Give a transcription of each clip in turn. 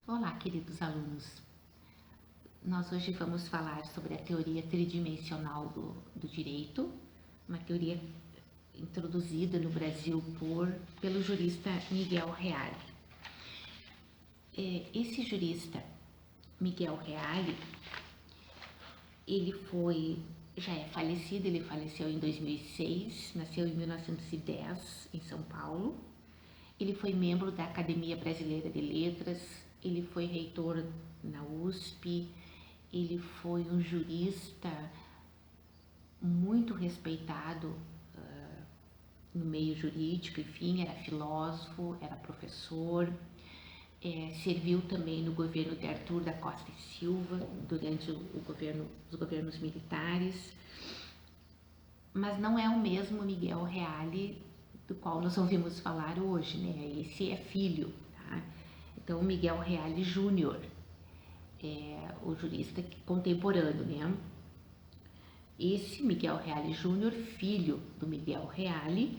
Olá, queridos alunos. Nós hoje vamos falar sobre a teoria tridimensional do direito, uma teoria introduzida no Brasil pelo jurista Miguel Reale. Esse jurista, Miguel Reale, já é falecido, ele faleceu em 2006, nasceu em 1910 em São Paulo. Ele foi membro da Academia Brasileira de Letras, ele foi reitor na USP, ele foi um jurista muito respeitado no meio jurídico, enfim, era filósofo, era professor, serviu também no governo de Arthur da Costa e Silva, durante os governos militares, mas não é o mesmo Miguel Reale do qual nós ouvimos falar hoje, né? Esse é filho, tá? Então, Miguel Reale Júnior é o jurista contemporâneo, né? Esse Miguel Reale Júnior, filho do Miguel Reale,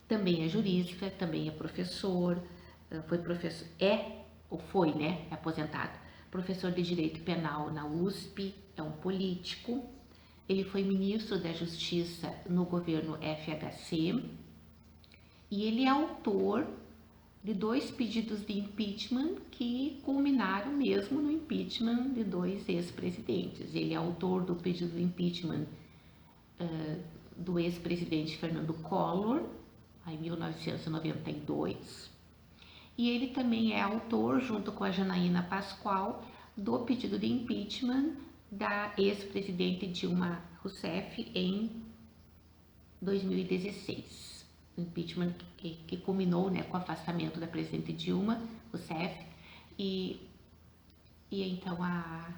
também é jurista, também é professor, foi, né? É aposentado, professor de Direito Penal na USP, é um político. Ele foi ministro da Justiça no governo FHC e ele é autor de 2 pedidos de impeachment que culminaram mesmo no impeachment de 2 ex-presidentes. Ele é autor do pedido de impeachment do ex-presidente Fernando Collor, em 1992, e ele também é autor, junto com a Janaína Pascoal, do pedido de impeachment da ex-presidente Dilma Rousseff em 2016. O impeachment que culminou, né, com o afastamento da presidente Dilma Rousseff e então a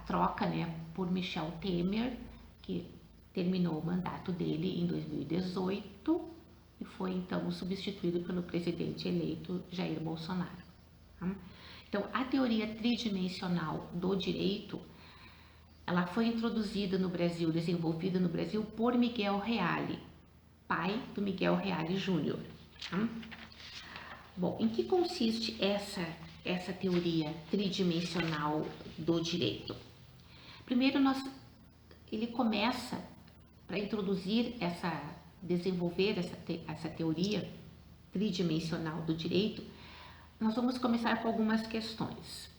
troca, né, por Michel Temer, que terminou o mandato dele em 2018 e foi então substituído pelo presidente eleito Jair Bolsonaro. Então, a teoria tridimensional do direito, ela foi introduzida no Brasil, desenvolvida no Brasil por Miguel Reale, pai do Miguel Reale Júnior. Bom, em que consiste essa teoria tridimensional do direito? Primeiro, ele começa, para desenvolver essa teoria tridimensional do direito, nós vamos começar com algumas questões.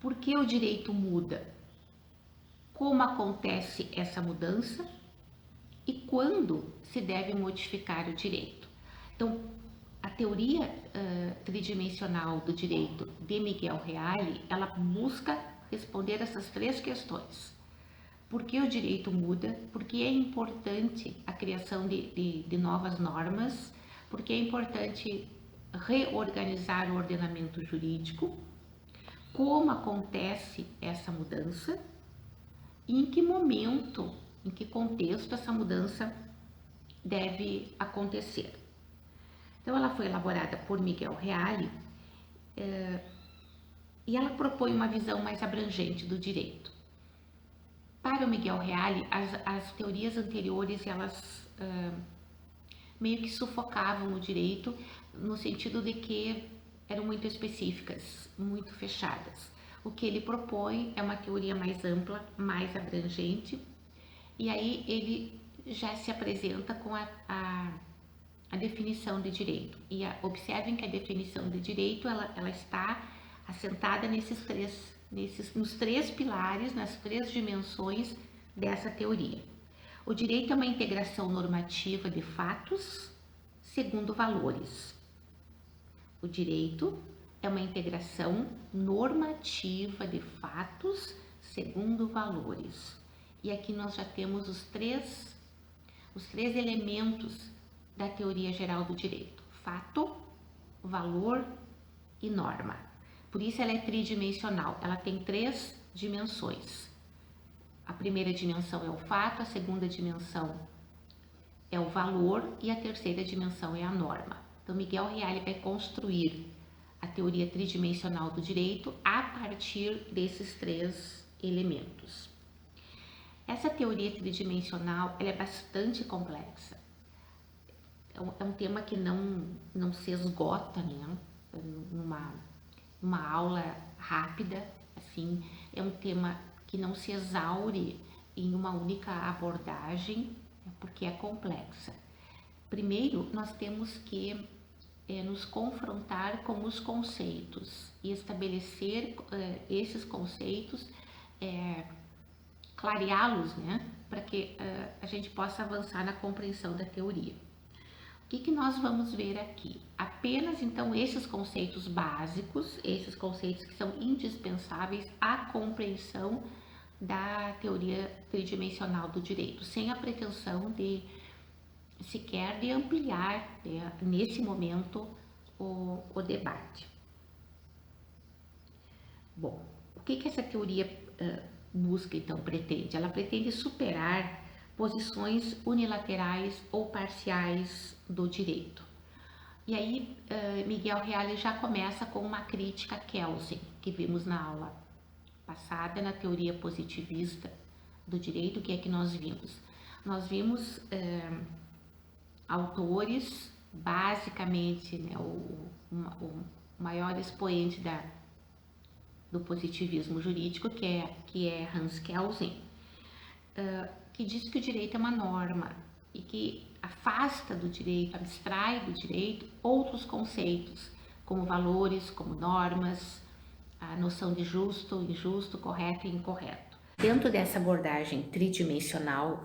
Por que o direito muda? Como acontece essa mudança? E quando se deve modificar o direito? Então, a teoria tridimensional do direito de Miguel Reale, ela busca responder essas 3 questões. Por que o direito muda? Por que é importante a criação de novas normas? Por que é importante reorganizar o ordenamento jurídico? Como acontece essa mudança? E em que momento, em que contexto essa mudança deve acontecer? Então, ela foi elaborada por Miguel Reale e ela propõe uma visão mais abrangente do direito. Para o Miguel Reale, as teorias anteriores, elas meio que sufocavam o direito, no sentido de que eram muito específicas, muito fechadas. O que ele propõe é uma teoria mais ampla, mais abrangente, e aí ele já se apresenta com a definição de direito. E observem que a definição de direito, ela está assentada nos 3 pilares, nas 3 dimensões dessa teoria. O direito é uma integração normativa de fatos segundo valores. O direito é uma integração normativa de fatos segundo valores. E aqui nós já temos os três elementos da teoria geral do direito: fato, valor e norma. Por isso ela é tridimensional, ela tem 3 dimensões. A primeira dimensão é o fato, a segunda dimensão é o valor e a terceira dimensão é a norma. Então, Miguel Reale vai construir a teoria tridimensional do direito a partir desses 3 elementos. Essa teoria tridimensional, ela é bastante complexa. É um tema que não se esgota, né, uma aula rápida, assim, é um tema que não se exaure em uma única abordagem, porque é complexa. Primeiro, nós temos que nos confrontar com os conceitos e estabelecer esses conceitos, clareá-los, né, para que a gente possa avançar na compreensão da teoria. O que nós vamos ver aqui? Apenas então esses conceitos básicos, esses conceitos que são indispensáveis à compreensão da teoria tridimensional do direito, sem a pretensão de sequer de ampliar, nesse momento, o debate. Bom, o que essa teoria busca, então, pretende? Ela pretende superar posições unilaterais ou parciais do direito. E aí, Miguel Reale já começa com uma crítica a Kelsen, que vimos na aula passada, na teoria positivista do direito. O que é que nós vimos? Nós vimos autores, basicamente, né, o maior expoente do positivismo jurídico, que é Hans Kelsen, que diz que o direito é uma norma e que afasta do direito, abstrai do direito outros conceitos, como valores, como normas, a noção de justo, injusto, correto e incorreto. Dentro dessa abordagem tridimensional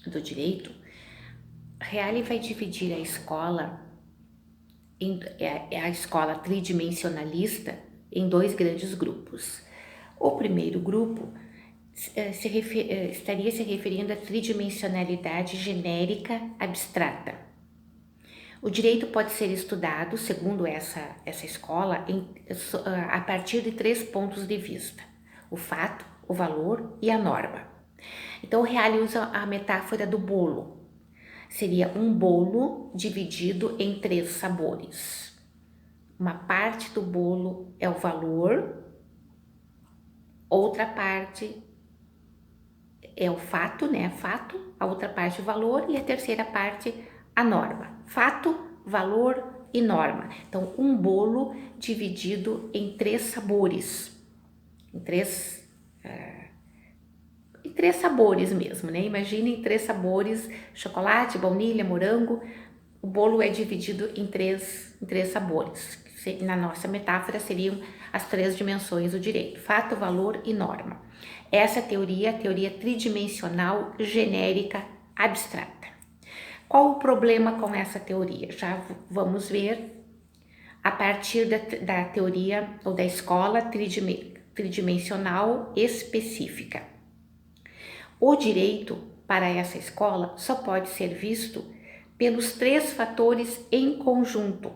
do direito, Reale vai dividir a escola tridimensionalista em dois grandes grupos. O primeiro grupo estaria se referindo à tridimensionalidade genérica abstrata. O direito pode ser estudado, segundo essa escola, a partir de 3 pontos de vista: o fato, o valor e a norma. Então, o Reale usa a metáfora do bolo. Seria um bolo dividido em 3 sabores. Uma parte do bolo é o valor, outra parte é o fato, né? Fato, a outra parte o valor e a terceira parte a norma. Fato, valor e norma. Então, um bolo dividido em 3 sabores, em três sabores mesmo, né? Imaginem 3 sabores: chocolate, baunilha, morango. O bolo é dividido em três sabores. Na nossa metáfora seriam as 3 dimensões do direito: fato, valor e norma. Essa teoria é a teoria tridimensional genérica abstrata. Qual o problema com essa teoria? Já vamos ver a partir da teoria ou da escola tridimensional específica. O direito, para essa escola, só pode ser visto pelos 3 fatores em conjunto.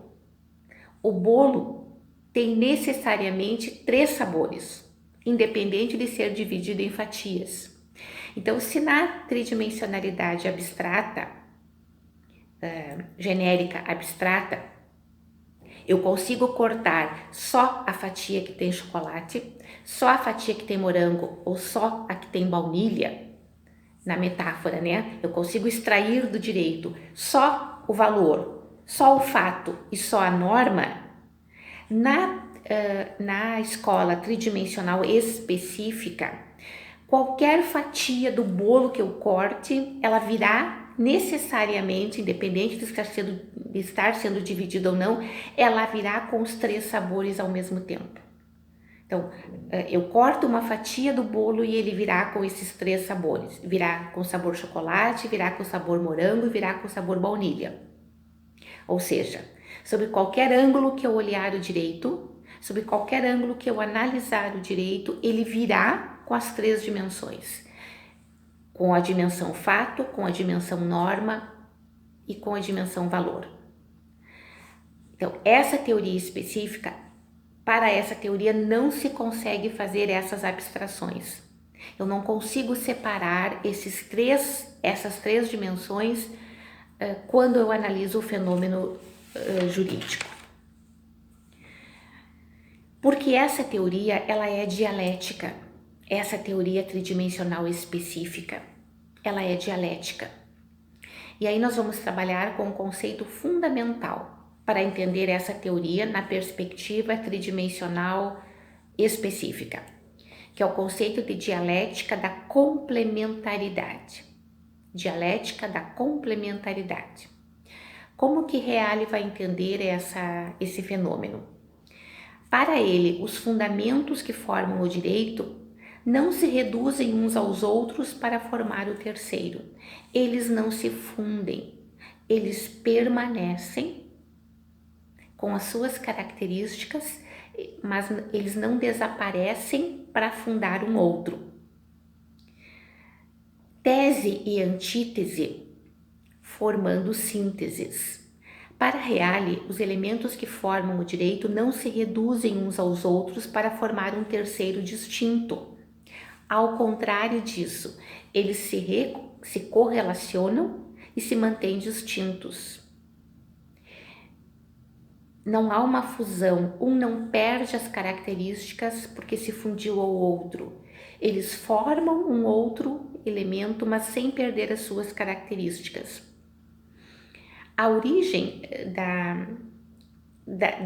O bolo tem necessariamente 3 sabores, independente de ser dividido em fatias. Então, se na tridimensionalidade abstrata, genérica abstrata, eu consigo cortar só a fatia que tem chocolate, só a fatia que tem morango ou só a que tem baunilha, na metáfora, né? Eu consigo extrair do direito só o valor, só o fato e só a norma. Na escola tridimensional específica, qualquer fatia do bolo que eu corte, ela virá necessariamente, independente de estar sendo dividido ou não, ela virá com os 3 sabores ao mesmo tempo. Então, eu corto uma fatia do bolo e ele virá com esses 3 sabores. Virá com sabor chocolate, virá com sabor morango e virá com sabor baunilha. Ou seja, sob qualquer ângulo que eu olhar o direito, sob qualquer ângulo que eu analisar o direito, ele virá com as 3 dimensões. Com a dimensão fato, com a dimensão norma e com a dimensão valor. Então, essa teoria específica, para essa teoria não se consegue fazer essas abstrações. Eu não consigo separar essas três dimensões quando eu analiso o fenômeno jurídico. Porque essa teoria, ela é dialética. Essa teoria tridimensional específica, ela é dialética. E aí nós vamos trabalhar com um conceito fundamental. para entender essa teoria na perspectiva tridimensional específica, que é o conceito de dialética da complementaridade. Dialética da complementaridade. Como que Reale vai entender esse fenômeno? Para ele, os fundamentos que formam o direito não se reduzem uns aos outros para formar o terceiro. Eles não se fundem, eles permanecem com as suas características, mas eles não desaparecem para fundar um outro. Tese e antítese formando sínteses. Para Reale, os elementos que formam o direito não se reduzem uns aos outros para formar um terceiro distinto. Ao contrário disso, eles se correlacionam e se mantêm distintos. Não há uma fusão, um não perde as características porque se fundiu ao outro. Eles formam um outro elemento, mas sem perder as suas características. A origem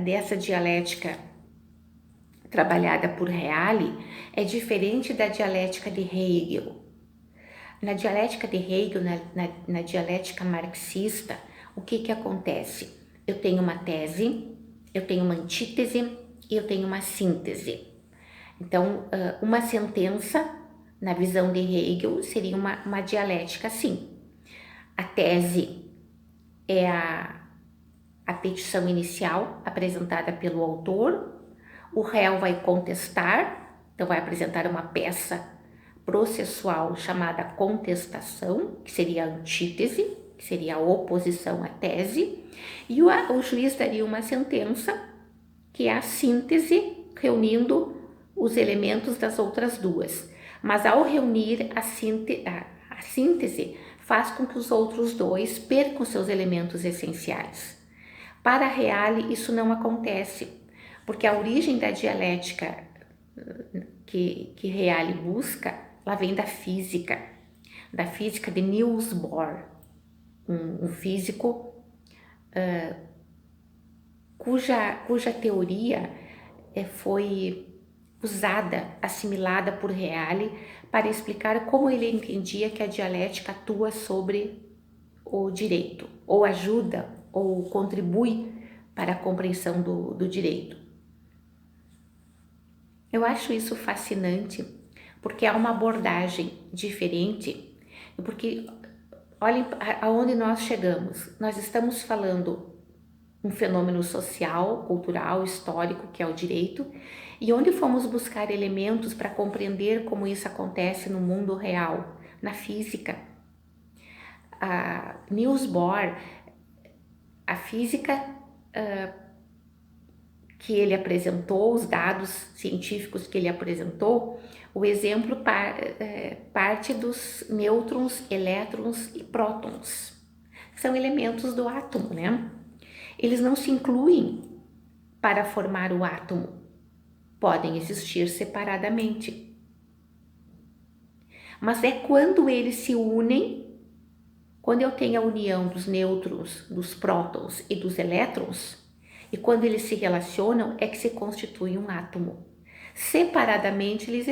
dessa dialética trabalhada por Reale é diferente da dialética de Hegel. Na dialética de Hegel, na dialética marxista, o que acontece? Eu tenho uma tese, eu tenho uma antítese e eu tenho uma síntese. Então, uma sentença, na visão de Hegel, seria uma dialética assim. A tese é a petição inicial apresentada pelo autor, o réu vai contestar, então vai apresentar uma peça processual chamada contestação, que seria a antítese, que seria a oposição à tese, e o juiz daria uma sentença, que é a síntese, reunindo os elementos das outras duas. Mas ao reunir a síntese, faz com que os outros dois percam seus elementos essenciais. Para Reale, isso não acontece, porque a origem da dialética que Reale busca, ela vem da física de Niels Bohr, um físico cuja teoria foi usada, assimilada por Reale para explicar como ele entendia que a dialética atua sobre o direito, ou ajuda, ou contribui para a compreensão do direito. Eu acho isso fascinante, porque há uma abordagem diferente, porque olhem aonde nós chegamos. Nós estamos falando um fenômeno social, cultural, histórico, que é o direito, e onde fomos buscar elementos para compreender como isso acontece no mundo real, na física. Niels Bohr, a física que ele apresentou, os dados científicos que ele apresentou, o exemplo parte dos nêutrons, elétrons e prótons, que são elementos do átomo, né? Eles não se incluem para formar o átomo, podem existir separadamente. Mas é quando eles se unem, quando eu tenho a união dos nêutrons, dos prótons e dos elétrons, e quando eles se relacionam, é que se constitui um átomo. Separadamente eles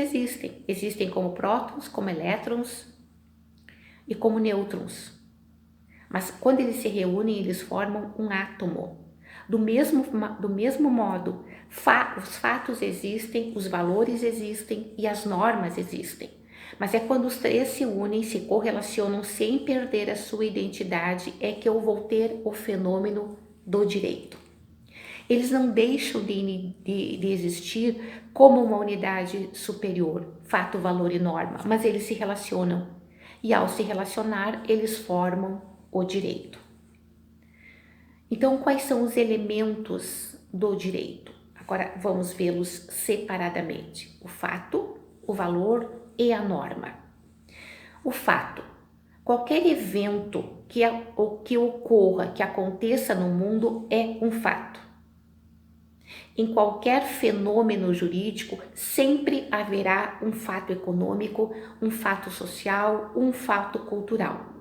existem como prótons, como elétrons e como nêutrons. Mas quando eles se reúnem, eles formam um átomo. Do mesmo modo, os fatos existem, os valores existem e as normas existem. Mas é quando os três se unem, se correlacionam sem perder a sua identidade, é que eu vou ter o fenômeno do direito. Eles não deixam de existir como uma unidade superior, fato, valor e norma, mas eles se relacionam. E ao se relacionar, eles formam o direito. Então, quais são os elementos do direito? Agora, vamos vê-los separadamente. O fato, o valor e a norma. O fato. Qualquer evento que ocorra, que aconteça no mundo é um fato. Em qualquer fenômeno jurídico, sempre haverá um fato econômico, um fato social, um fato cultural.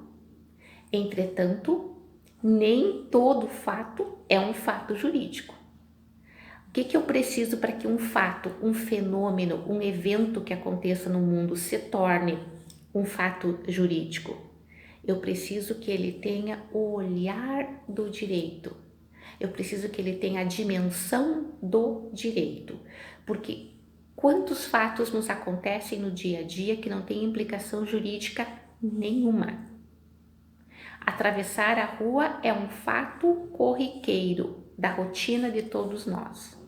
Entretanto, nem todo fato é um fato jurídico. O que eu preciso para que um fato, um fenômeno, um evento que aconteça no mundo se torne um fato jurídico? Eu preciso que ele tenha o olhar do direito. Eu preciso que ele tenha a dimensão do direito. Porque quantos fatos nos acontecem no dia a dia que não tem implicação jurídica nenhuma? Atravessar a rua é um fato corriqueiro da rotina de todos nós.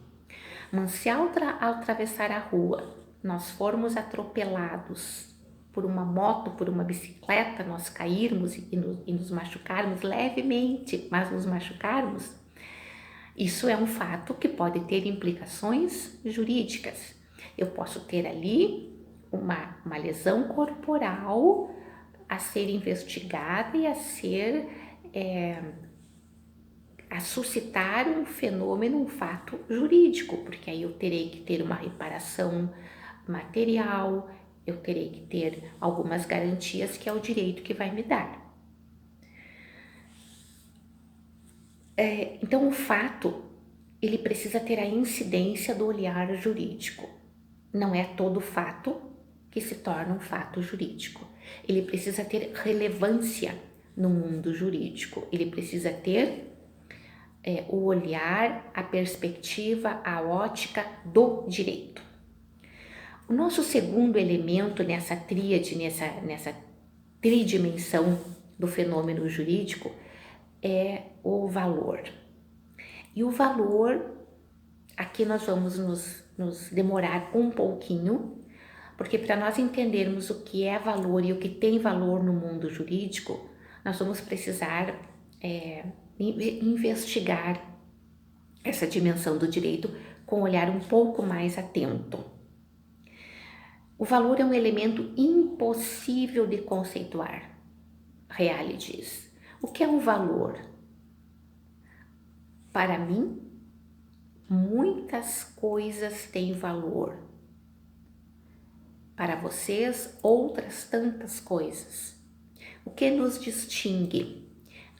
Mas se ao atravessar a rua nós formos atropelados por uma moto, por uma bicicleta, nós cairmos e nos machucarmos levemente, mas nos machucarmos, isso é um fato que pode ter implicações jurídicas. Eu posso ter ali uma lesão corporal a ser investigada e a suscitar um fenômeno, um fato jurídico, porque aí eu terei que ter uma reparação material, eu terei que ter algumas garantias que é o direito que vai me dar. Então o fato, ele precisa ter a incidência do olhar jurídico. Não é todo fato que se torna um fato jurídico. Ele precisa ter relevância no mundo jurídico, ele precisa ter o olhar, a perspectiva, a ótica do direito. O nosso segundo elemento nessa tríade, nessa tridimensão do fenômeno jurídico é o valor. E o valor, aqui nós vamos nos demorar um pouquinho, porque para nós entendermos o que é valor e o que tem valor no mundo jurídico, nós vamos precisar investigar essa dimensão do direito com um olhar um pouco mais atento. O valor é um elemento impossível de conceituar, Reale diz. O que é um valor? Para mim, muitas coisas têm valor. Para vocês, outras tantas coisas. O que nos distingue?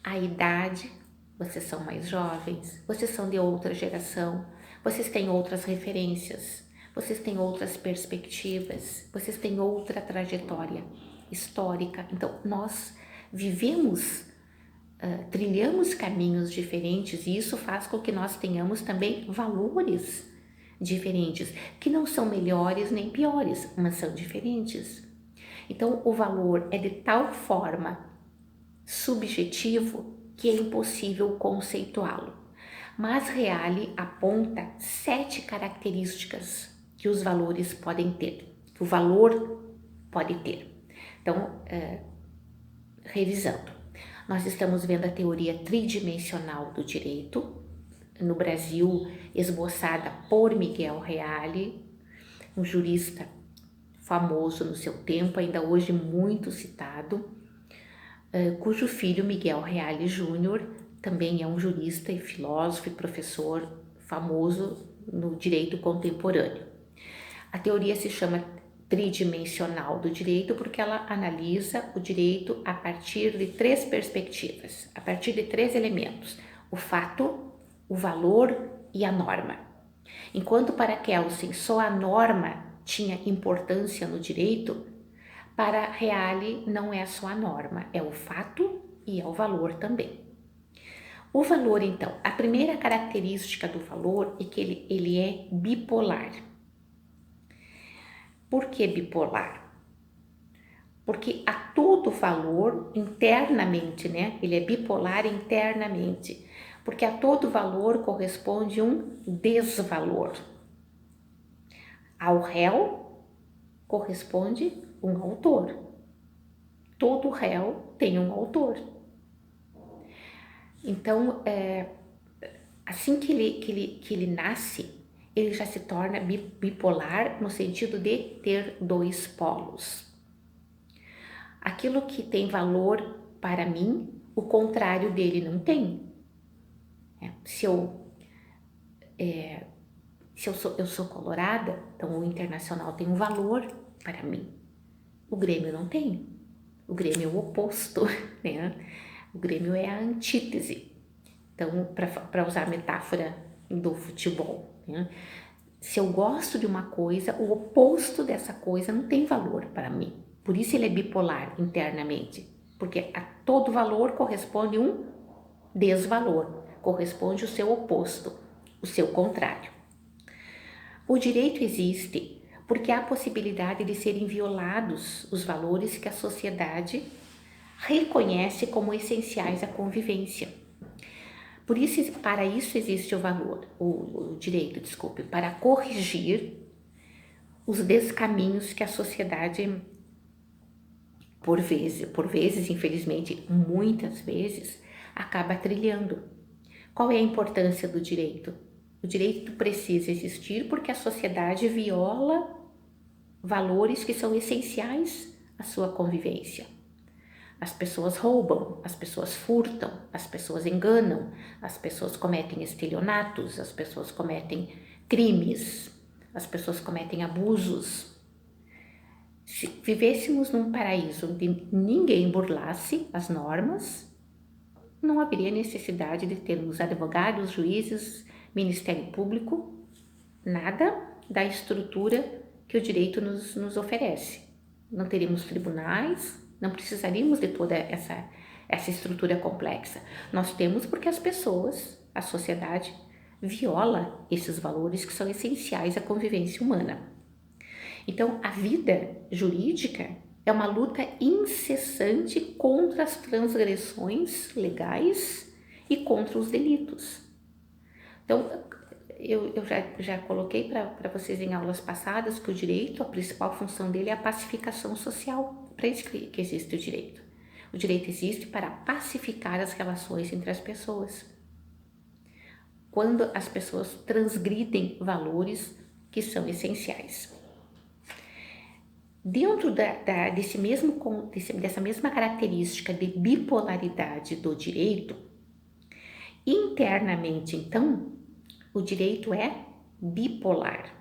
A idade, vocês são mais jovens, vocês são de outra geração, vocês têm outras referências, vocês têm outras perspectivas, vocês têm outra trajetória histórica. Então, nós vivemos, trilhamos caminhos diferentes e isso faz com que nós tenhamos também valores diferentes, que não são melhores nem piores, mas são diferentes. Então, o valor é de tal forma subjetivo que é impossível conceituá-lo. Mas Reale aponta 7 características que os valores podem ter, que o valor pode ter. Então, revisando, nós estamos vendo a teoria tridimensional do direito, no Brasil, esboçada por Miguel Reale, um jurista famoso no seu tempo, ainda hoje muito citado, cujo filho Miguel Reale Júnior também é um jurista e filósofo e professor famoso no direito contemporâneo. A teoria se chama tridimensional do direito porque ela analisa o direito a partir de 3 perspectivas, a partir de 3 elementos: o fato, o valor e a norma. Enquanto para Kelsen só a norma tinha importância no direito, para Reale não é só a norma, é o fato e é o valor também. O valor, então, a primeira característica do valor é que ele é bipolar. Por que bipolar? Porque a todo valor internamente, né? Ele é bipolar internamente. Porque a todo valor corresponde um desvalor. Ao réu corresponde um autor. Todo réu tem um autor. Então, assim que ele nasce, ele já se torna bipolar no sentido de ter 2 polos. Aquilo que tem valor para mim, o contrário dele não tem. Se eu sou colorada, então o Internacional tem um valor para mim. O Grêmio não tem. O Grêmio é o oposto, né? O Grêmio é a antítese. Então, para usar a metáfora do futebol, né? Se eu gosto de uma coisa, o oposto dessa coisa não tem valor para mim. Por isso ele é bipolar internamente, porque a todo valor corresponde um desvalor, corresponde o seu oposto, o seu contrário. O direito existe porque há a possibilidade de serem violados os valores que a sociedade reconhece como essenciais à convivência. Por isso, para isso existe o valor, o direito, desculpe, para corrigir os descaminhos que a sociedade, por vezes, infelizmente, muitas vezes, acaba trilhando. Qual é a importância do direito? O direito precisa existir porque a sociedade viola valores que são essenciais à sua convivência. As pessoas roubam, as pessoas furtam, as pessoas enganam, as pessoas cometem estelionatos, as pessoas cometem crimes, as pessoas cometem abusos. Se vivêssemos num paraíso onde ninguém burlasse as normas, não haveria necessidade de termos advogados, juízes, Ministério Público, nada da estrutura que o direito nos oferece. Não teríamos tribunais, não precisaríamos de toda essa estrutura complexa. Nós temos porque as pessoas, a sociedade, viola esses valores que são essenciais à convivência humana. Então, a vida jurídica é uma luta incessante contra as transgressões legais e contra os delitos. Então, eu já coloquei para vocês em aulas passadas que o direito, a principal função dele é a pacificação social. Para isso que existe o direito. O direito existe para pacificar as relações entre as pessoas. Quando as pessoas transgridem valores que são essenciais. Dentro dessa mesma característica de bipolaridade do direito, internamente, então, o direito é bipolar.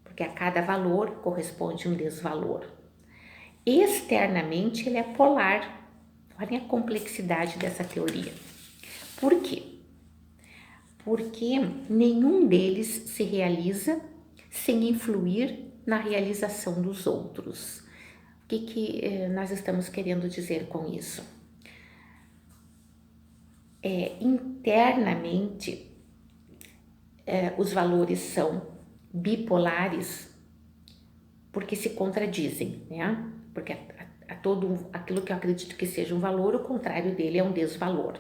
Porque a cada valor corresponde um desvalor. Externamente, ele é polar. Olha a complexidade dessa teoria. Por quê? Porque nenhum deles se realiza sem influir na realização dos outros. O que nós estamos querendo dizer com isso? Internamente, os valores são bipolares porque se contradizem, né? Porque todo aquilo que eu acredito que seja um valor, o contrário dele é um desvalor.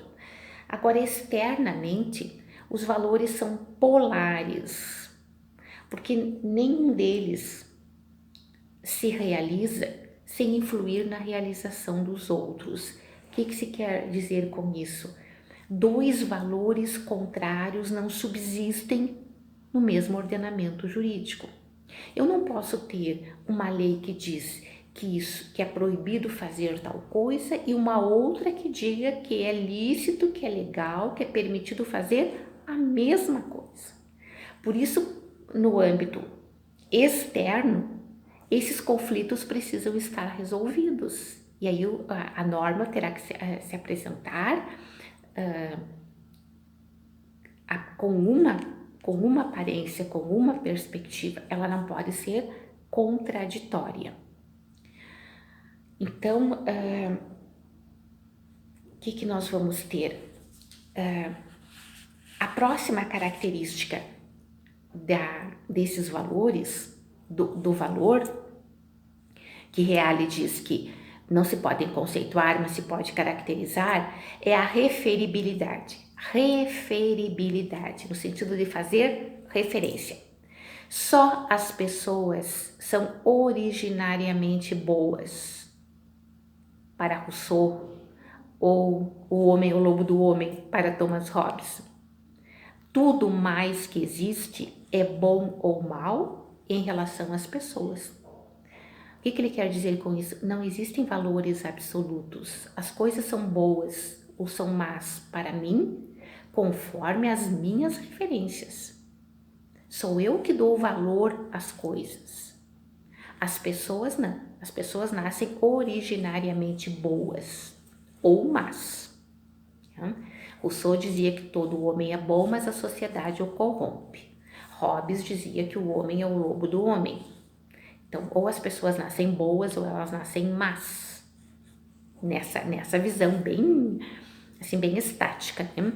Agora, externamente, os valores são polares, porque nenhum deles se realiza sem influir na realização dos outros. O que se quer dizer com isso? Dois valores contrários não subsistem no mesmo ordenamento jurídico. Eu não posso ter uma lei que diz que é proibido fazer tal coisa e uma outra que diga que é lícito, que é legal, que é permitido fazer a mesma coisa. Por isso, no âmbito externo, esses conflitos precisam estar resolvidos. E aí a norma terá que se apresentar com uma aparência, com uma perspectiva, ela não pode ser contraditória. Então, o que nós vamos ter? A próxima característica desses valores, do valor, que Reale diz que não se podem conceituar, mas se pode caracterizar, é a referibilidade. Referibilidade, no sentido de fazer referência. Só as pessoas são originariamente boas. Para Rousseau, ou O Homem, o Lobo do Homem, para Thomas Hobbes. Tudo mais que existe é bom ou mal em relação às pessoas. O que ele quer dizer com isso? Não existem valores absolutos. As coisas são boas ou são más para mim, conforme as minhas referências. Sou eu que dou valor às coisas. As pessoas não. As pessoas nascem originariamente boas. ou más. Rousseau dizia que todo homem é bom, mas a sociedade o corrompe. Hobbes dizia que o homem é o lobo do homem. Então, ou as pessoas nascem boas ou elas nascem más. Nessa visão bem, assim, bem estática, né?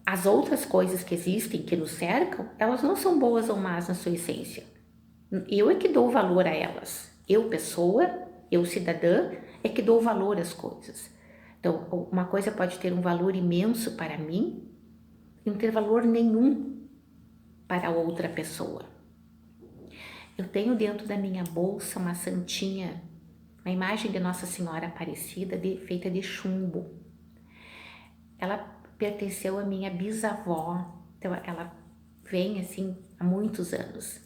As outras coisas que existem, que nos cercam, elas não são boas ou más na sua essência. Eu é que dou valor a elas. Eu, pessoa, eu, cidadã, é que dou valor às coisas. Então, uma coisa pode ter um valor imenso para mim e não ter valor nenhum para outra pessoa. Eu tenho dentro da minha bolsa uma santinha, uma imagem de Nossa Senhora Aparecida feita de chumbo. Ela pertenceu à minha bisavó, então ela vem assim há muitos anos.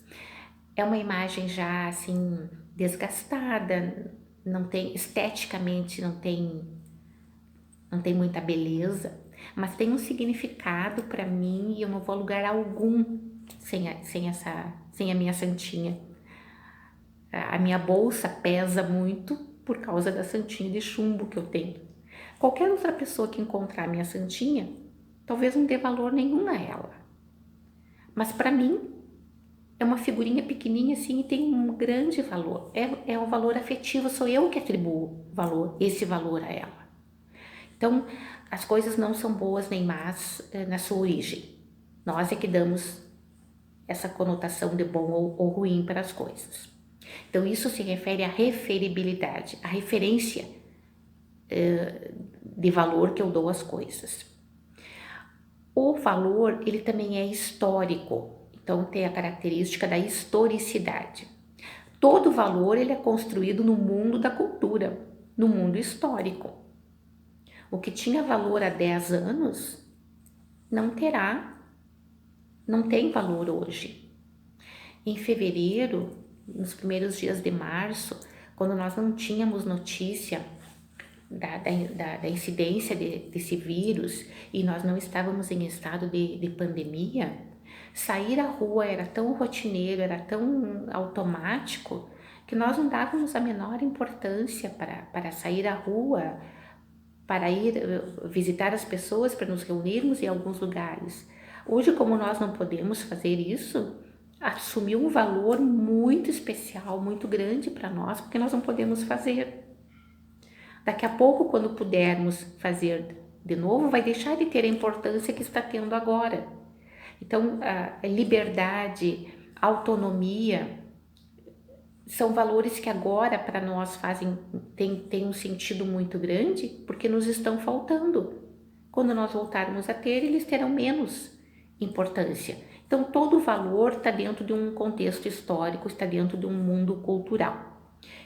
É uma imagem já assim desgastada, não tem esteticamente não tem muita beleza, mas tem um significado para mim e eu não vou a lugar algum sem a minha santinha. A minha bolsa pesa muito por causa da santinha de chumbo que eu tenho. Qualquer outra pessoa que encontrar a minha santinha, talvez não dê valor nenhum a ela. Mas para mim, é uma figurinha pequenininha assim e tem um grande valor. É um valor afetivo, sou eu que atribuo esse valor a ela. Então, as coisas não são boas nem más na sua origem. Nós é que damos essa conotação de bom ou ruim para as coisas. Então, isso se refere à referibilidade, à referência de valor que eu dou às coisas. O valor, ele também é histórico, então tem a característica da historicidade. Todo valor, ele é construído no mundo da cultura, no mundo histórico. O que tinha valor há 10 anos, não tem valor hoje. Em fevereiro, nos primeiros dias de março, quando nós não tínhamos notícia da incidência desse vírus e nós não estávamos em estado de pandemia, sair à rua era tão rotineiro, era tão automático, que nós não dávamos a menor importância para sair à rua, para ir visitar as pessoas, para nos reunirmos em alguns lugares. Hoje, como nós não podemos fazer isso, assumiu um valor muito especial, muito grande para nós, porque nós não podemos fazer. Daqui a pouco, quando pudermos fazer de novo, vai deixar de ter a importância que está tendo agora. Então, a liberdade, a autonomia, são valores que agora para nós tem um sentido muito grande, porque nos estão faltando. Quando nós voltarmos a ter, eles terão menos importância. Então, todo valor está dentro de um contexto histórico, está dentro de um mundo cultural.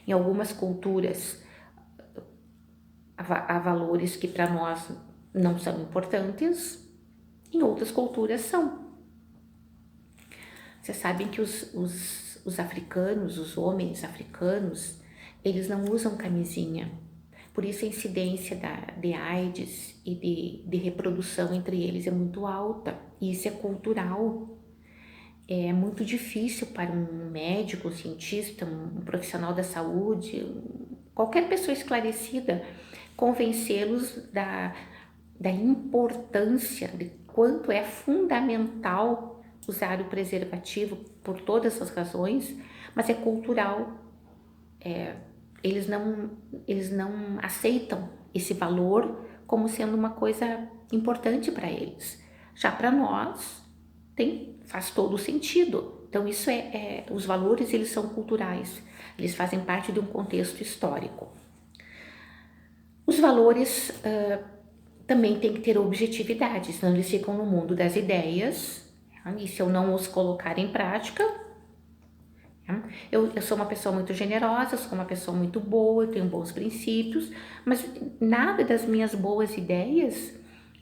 Em algumas culturas, há valores que para nós não são importantes, em outras culturas são. Vocês sabem que os africanos, os homens africanos, eles não usam camisinha. Por isso a incidência de AIDS e de reprodução entre eles é muito alta. E isso é cultural. É muito difícil para um médico, um cientista, um profissional da saúde, qualquer pessoa esclarecida, convencê-los da importância, de quanto é fundamental usar o preservativo por todas as razões, mas é cultural. Eles não aceitam esse valor como sendo uma coisa importante para eles. Já para nós, faz todo o sentido. Então, isso os valores, eles são culturais, eles fazem parte de um contexto histórico. Os valores também têm que ter objetividade, senão eles ficam no mundo das ideias, e se eu não os colocar em prática, eu sou uma pessoa muito generosa, sou uma pessoa muito boa, eu tenho bons princípios, mas nada das minhas boas ideias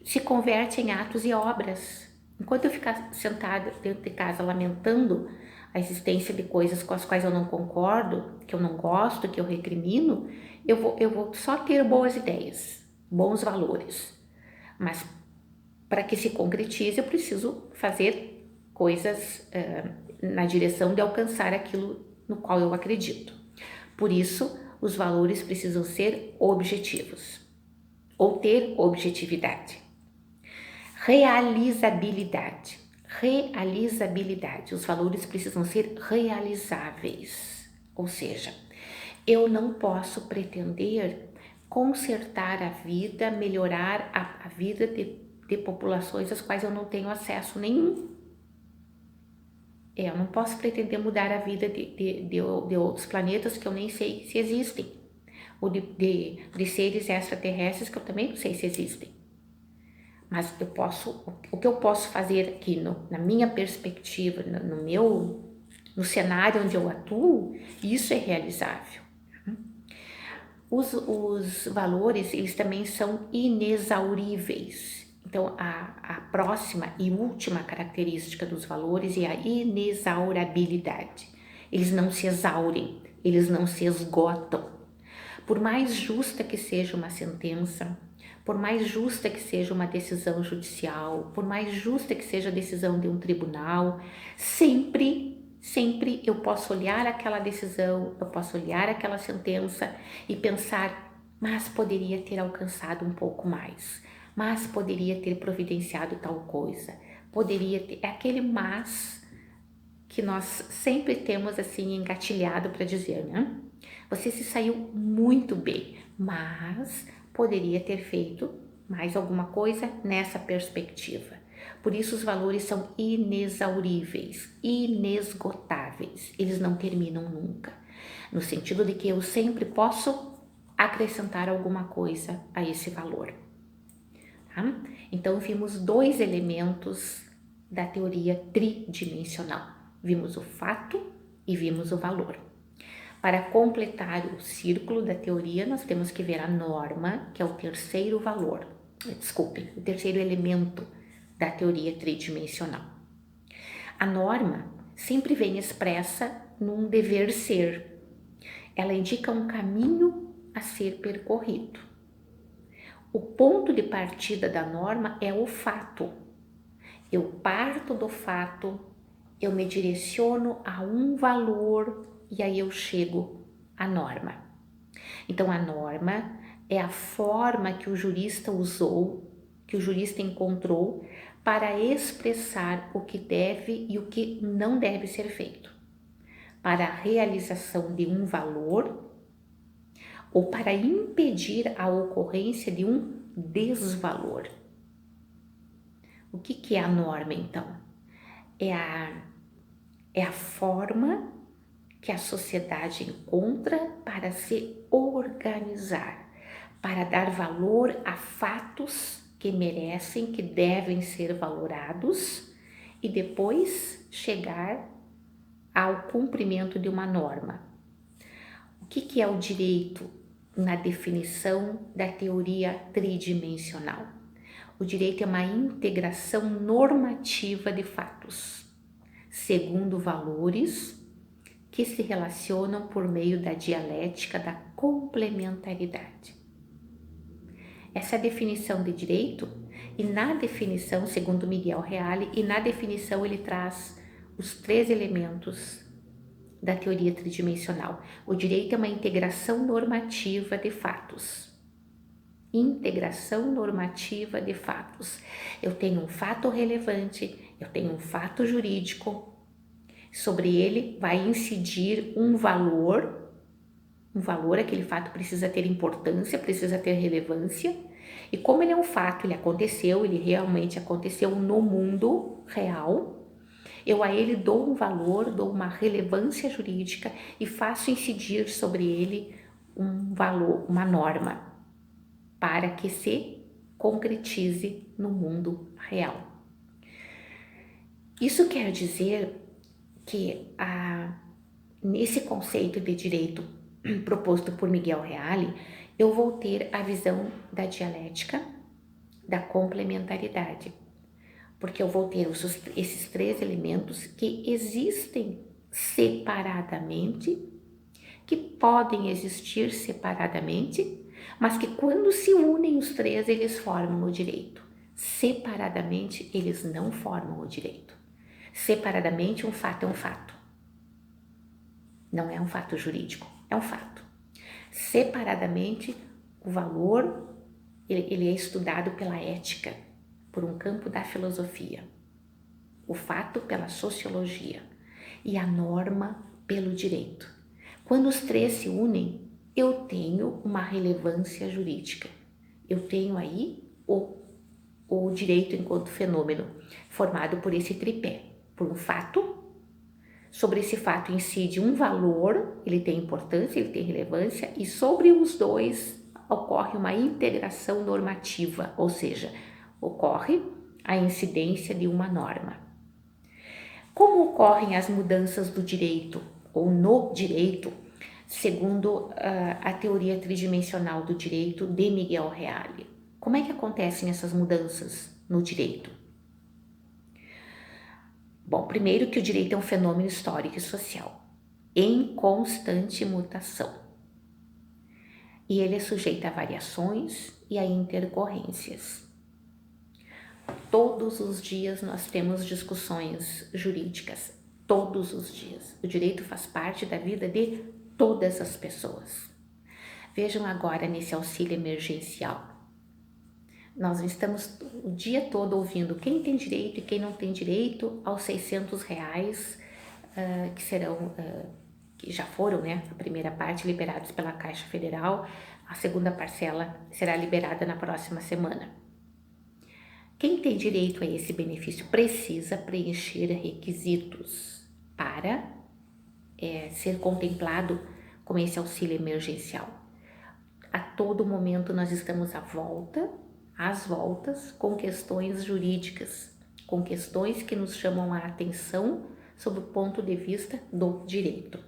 se converte em atos e obras. Enquanto eu ficar sentada dentro de casa lamentando a existência de coisas com as quais eu não concordo, que eu não gosto, que eu recrimino, eu vou só ter boas ideias, bons valores. Mas para que se concretize, eu preciso fazer coisas na direção de alcançar aquilo no qual eu acredito. Por isso, os valores precisam ser objetivos ou ter objetividade. Realizabilidade. Realizabilidade. Os valores precisam ser realizáveis. Ou seja, eu não posso pretender consertar a vida, melhorar a vida de populações às quais eu não tenho acesso nenhum. Eu não posso pretender mudar a vida de outros planetas que eu nem sei se existem, ou de seres extraterrestres que eu também não sei se existem. Mas o que eu posso fazer aqui na minha perspectiva, no cenário onde eu atuo, isso é realizável. Os valores, eles também são inexauríveis. Então, a próxima e última característica dos valores é a inexaurabilidade. Eles não se exaurem, eles não se esgotam. Por mais justa que seja uma sentença, por mais justa que seja uma decisão judicial, por mais justa que seja a decisão de um tribunal, sempre eu posso olhar aquela decisão, eu posso olhar aquela sentença e pensar, mas poderia ter alcançado um pouco mais, mas poderia ter providenciado tal coisa, poderia ter, é aquele mas que nós sempre temos assim engatilhado para dizer, né? Você se saiu muito bem, mas poderia ter feito mais alguma coisa nessa perspectiva. Por isso os valores são inexauríveis, inesgotáveis, eles não terminam nunca, no sentido de que eu sempre posso acrescentar alguma coisa a esse valor. Tá? Então vimos dois elementos da teoria tridimensional, vimos o fato e vimos o valor. Para completar o círculo da teoria, nós temos que ver a norma, que é o terceiro valor, o terceiro elemento da teoria tridimensional. A norma sempre vem expressa num dever ser. Ela indica um caminho a ser percorrido. O ponto de partida da norma é o fato. Eu parto do fato, eu me direciono a um valor e aí eu chego à norma. Então a norma é a forma que o jurista usou, que o jurista encontrou para expressar o que deve e o que não deve ser feito, para a realização de um valor ou para impedir a ocorrência de um desvalor. O que é a norma, então? É a forma que a sociedade encontra para se organizar, para dar valor a fatos que merecem, que devem ser valorados e depois chegar ao cumprimento de uma norma. O que é o direito na definição da teoria tridimensional? O direito é uma integração normativa de fatos, segundo valores que se relacionam por meio da dialética da complementaridade. Essa é a definição de direito, e na definição, segundo Miguel Reale, e na definição ele traz os três elementos da teoria tridimensional. O direito é uma integração normativa de fatos. Integração normativa de fatos. Eu tenho um fato relevante, eu tenho um fato jurídico, sobre ele vai incidir um valor, aquele fato precisa ter importância, precisa ter relevância, e como ele é um fato, ele realmente aconteceu no mundo real, eu a ele dou um valor, dou uma relevância jurídica e faço incidir sobre ele um valor, uma norma, para que se concretize no mundo real. Isso quer dizer que nesse conceito de direito proposto por Miguel Reale, eu vou ter a visão da dialética, da complementaridade, porque eu vou ter esses três elementos que existem separadamente, que podem existir separadamente, mas que quando se unem os três, eles formam o direito. Separadamente, eles não formam o direito. Separadamente, um fato é um fato. Não é um fato jurídico, é um fato. Separadamente, o valor ele é estudado pela ética, por um campo da filosofia, o fato pela sociologia e a norma pelo direito. Quando os três se unem, eu tenho uma relevância jurídica. Eu tenho aí o direito enquanto fenômeno, formado por esse tripé, por um fato, sobre esse fato incide um valor, ele tem importância, ele tem relevância, e sobre os dois ocorre uma integração normativa, ou seja, ocorre a incidência de uma norma. Como ocorrem as mudanças do direito ou no direito, segundo a teoria tridimensional do direito de Miguel Reale? Como é que acontecem essas mudanças no direito? Bom, primeiro que o direito é um fenômeno histórico e social, em constante mutação. E ele é sujeito a variações e a intercorrências. Todos os dias nós temos discussões jurídicas, todos os dias. O direito faz parte da vida de todas as pessoas. Vejam agora nesse auxílio emergencial. Nós estamos o dia todo ouvindo quem tem direito e quem não tem direito aos R$600, que serão, que já foram, né, a primeira parte liberados pela Caixa Federal, a segunda parcela será liberada na próxima semana. Quem tem direito a esse benefício precisa preencher requisitos para ser contemplado com esse auxílio emergencial. A todo momento nós estamos às voltas com questões jurídicas, com questões que nos chamam a atenção sob o ponto de vista do direito.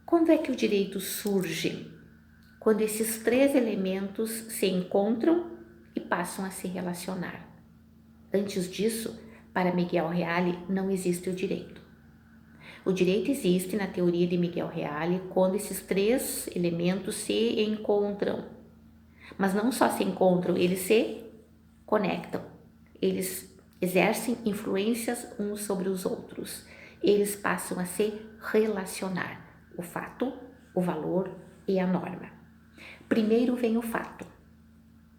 Quando é que o direito surge? Quando esses três elementos se encontram e passam a se relacionar. Antes disso, para Miguel Reale, não existe o direito. O direito existe na teoria de Miguel Reale quando esses três elementos se encontram. Mas não só se encontram, eles se conectam. Eles exercem influências uns sobre os outros. Eles passam a se relacionar. O fato, o valor e a norma. Primeiro vem o fato.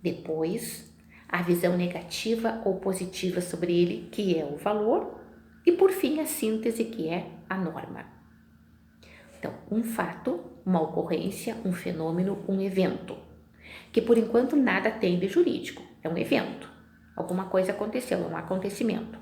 Depois, a visão negativa ou positiva sobre ele, que é o valor. E por fim, a síntese, que é a norma. Então, um fato, uma ocorrência, um fenômeno, um evento. Que por enquanto nada tem de jurídico, é um evento. Alguma coisa aconteceu, é um acontecimento.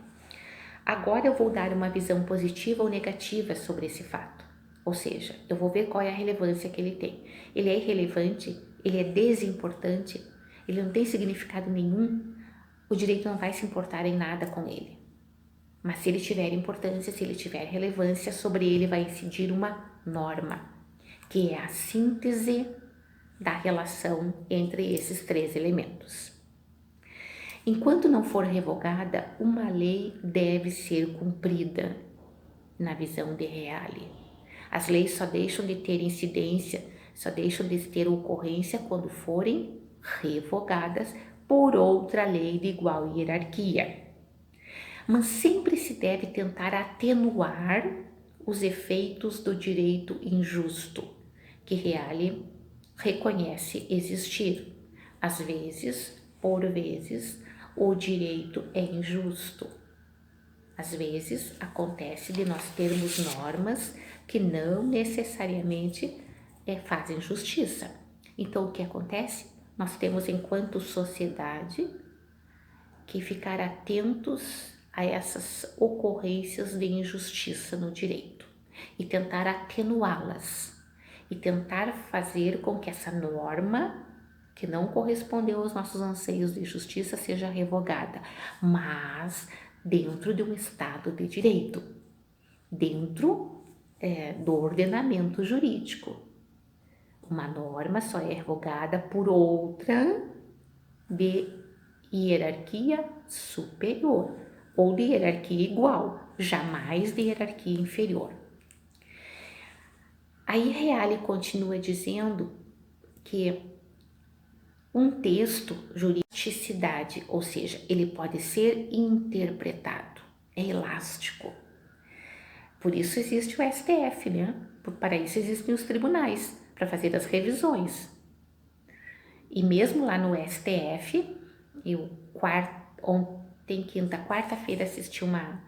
Agora eu vou dar uma visão positiva ou negativa sobre esse fato. Ou seja, eu vou ver qual é a relevância que ele tem. Ele é irrelevante, ele é desimportante, ele não tem significado nenhum, o direito não vai se importar em nada com ele. Mas se ele tiver importância, se ele tiver relevância, sobre ele vai incidir uma norma, que é a síntese da relação entre esses três elementos. Enquanto não for revogada, uma lei deve ser cumprida, na visão de Reale. As leis só deixam de ter incidência, só deixam de ter ocorrência quando forem revogadas por outra lei de igual hierarquia. Mas sempre se deve tentar atenuar os efeitos do direito injusto, que Reale reconhece existir. Às vezes, por vezes, o direito é injusto. Às vezes acontece de nós termos normas que não necessariamente fazem justiça. Então o que acontece? Nós temos, enquanto sociedade, que ficar atentos a essas ocorrências de injustiça no direito e tentar atenuá-las e tentar fazer com que essa norma, que não correspondeu aos nossos anseios de justiça, seja revogada, mas dentro de um estado de direito, dentro do ordenamento jurídico. Uma norma só é revogada por outra de hierarquia superior ou de hierarquia igual, jamais de hierarquia inferior. Aí Reale continua dizendo que um texto juridicidade, ou seja, ele pode ser interpretado, é elástico. Por isso existe o STF, né? Para isso existem os tribunais, para fazer as revisões. E mesmo lá no STF, eu ontem, quarta-feira, assisti uma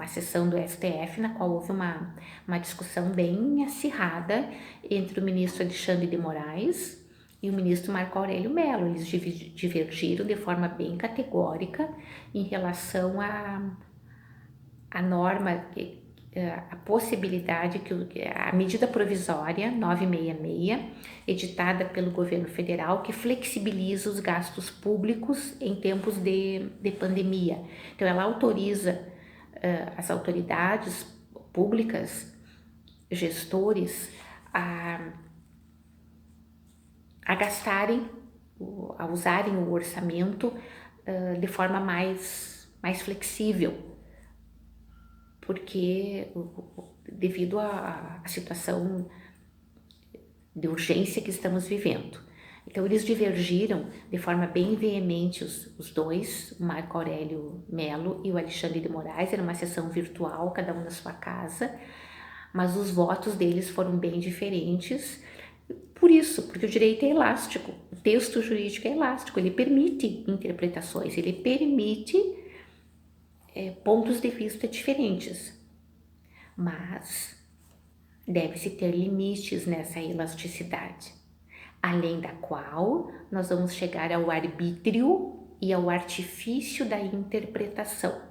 sessão do STF na qual houve uma discussão bem acirrada entre o ministro Alexandre de Moraes e o ministro Marco Aurélio Mello. Eles divergiram de forma bem categórica em relação à norma, a possibilidade que a medida provisória 966, editada pelo governo federal, que flexibiliza os gastos públicos em tempos de pandemia. Então, ela autoriza as autoridades públicas, gestores, a gastarem, a usarem o orçamento de forma mais flexível, porque devido à situação de urgência que estamos vivendo. Então, eles divergiram de forma bem veemente, os dois, o Marco Aurélio Mello e o Alexandre de Moraes. Era uma sessão virtual, cada um na sua casa, mas os votos deles foram bem diferentes. Por isso, porque o direito é elástico, o texto jurídico é elástico, ele permite interpretações, ele permite pontos de vista diferentes, mas deve-se ter limites nessa elasticidade, além da qual nós vamos chegar ao arbítrio e ao artifício da interpretação,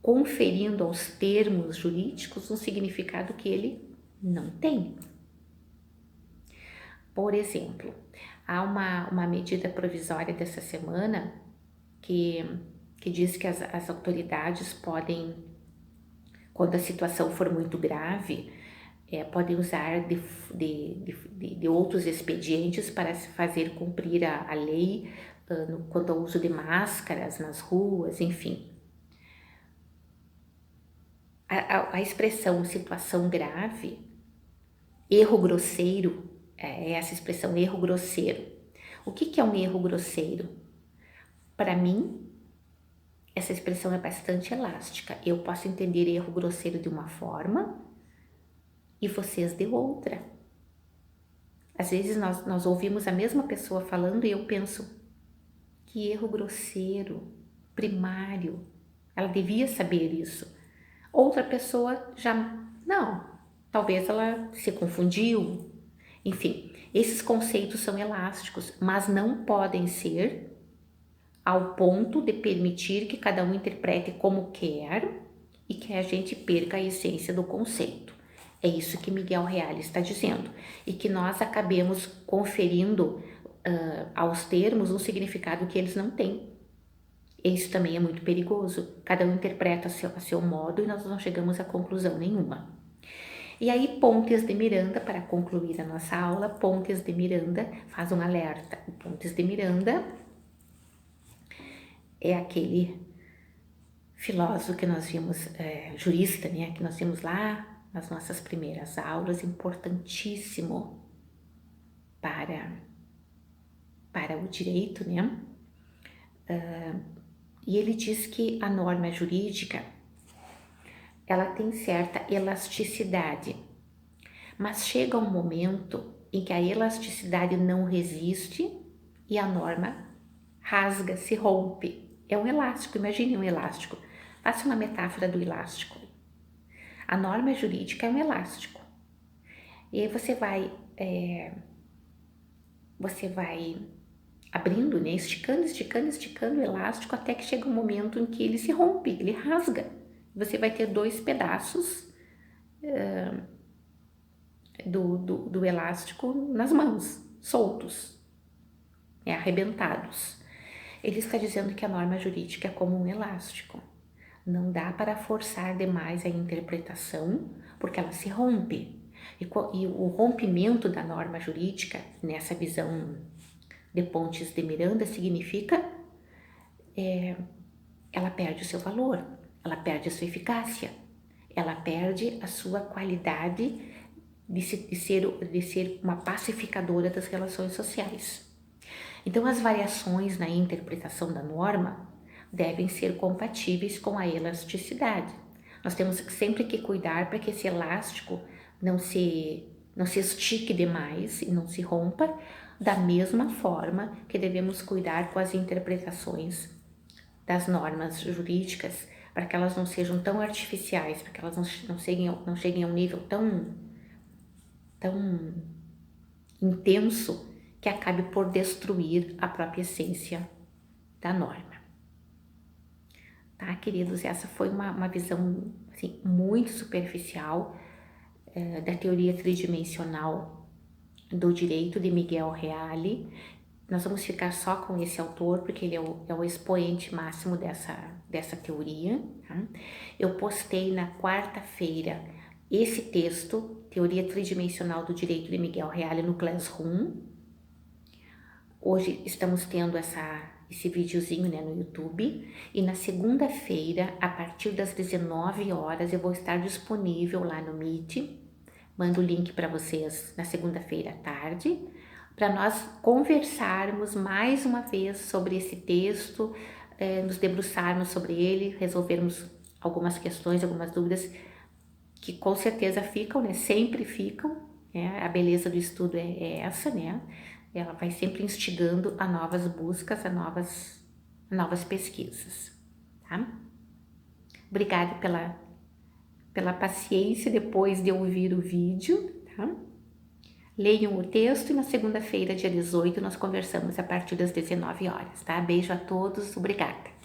conferindo aos termos jurídicos um significado que ele não tem. Por exemplo, há uma medida provisória dessa semana que diz que as autoridades podem, quando a situação for muito grave, podem usar de outros expedientes para se fazer cumprir a lei quanto ao uso de máscaras nas ruas, enfim. A expressão situação grave, erro grosseiro, é essa expressão, erro grosseiro. O que é um erro grosseiro? Para mim, essa expressão é bastante elástica. Eu posso entender erro grosseiro de uma forma e vocês de outra. Às vezes nós ouvimos a mesma pessoa falando e eu penso, que erro grosseiro, primário, ela devia saber isso. Outra pessoa já, não, talvez ela se confundiu. Enfim, esses conceitos são elásticos, mas não podem ser ao ponto de permitir que cada um interprete como quer e que a gente perca a essência do conceito. É isso que Miguel Reale está dizendo. E que nós acabemos conferindo aos termos um significado que eles não têm. Isso também é muito perigoso. Cada um interpreta a seu modo e nós não chegamos a conclusão nenhuma. E aí Pontes de Miranda, para concluir a nossa aula, Pontes de Miranda faz um alerta. O Pontes de Miranda é aquele filósofo que nós vimos, jurista, né, que nós vimos lá nas nossas primeiras aulas, importantíssimo para o direito, né? E ele diz que a norma jurídica, ela tem certa elasticidade, mas chega um momento em que a elasticidade não resiste e a norma rasga, se rompe. É um elástico, imagine um elástico. Faça uma metáfora do elástico. A norma jurídica é um elástico. E aí você vai abrindo, né? Esticando o elástico até que chega um momento em que ele se rompe, ele rasga. Você vai ter dois pedaços do elástico nas mãos, soltos, arrebentados. Ele está dizendo que a norma jurídica é como um elástico. Não dá para forçar demais a interpretação, porque ela se rompe. E o rompimento da norma jurídica, nessa visão de Pontes de Miranda, significa ela perde o seu valor, ela perde a sua eficácia, ela perde a sua qualidade de ser uma pacificadora das relações sociais. Então, as variações na interpretação da norma devem ser compatíveis com a elasticidade. Nós temos sempre que cuidar para que esse elástico não não se estique demais e não se rompa, da mesma forma que devemos cuidar com as interpretações das normas jurídicas, para que elas não sejam tão artificiais, para que elas não cheguem a um nível tão intenso que acabe por destruir a própria essência da norma. Tá, queridos? Essa foi uma visão assim, muito superficial da teoria tridimensional do direito de Miguel Reale. Nós vamos ficar só com esse autor, porque ele é o expoente máximo dessa teoria. Tá? Eu postei na quarta-feira esse texto, Teoria Tridimensional do Direito de Miguel Reale, no Classroom. Hoje estamos tendo esse videozinho, né, no YouTube, e na segunda-feira, a partir das 19 horas, eu vou estar disponível lá no Meet. Mando o link para vocês na segunda-feira à tarde, para nós conversarmos mais uma vez sobre esse texto, nos debruçarmos sobre ele, resolvermos algumas questões, algumas dúvidas que com certeza ficam, né? Sempre ficam, né? A beleza do estudo é essa, né? Ela vai sempre instigando a novas buscas, a novas pesquisas, tá? Obrigada pela paciência depois de ouvir o vídeo, tá? Leiam o texto e na segunda-feira, dia 18, nós conversamos a partir das 19 horas, tá? Beijo a todos, obrigada!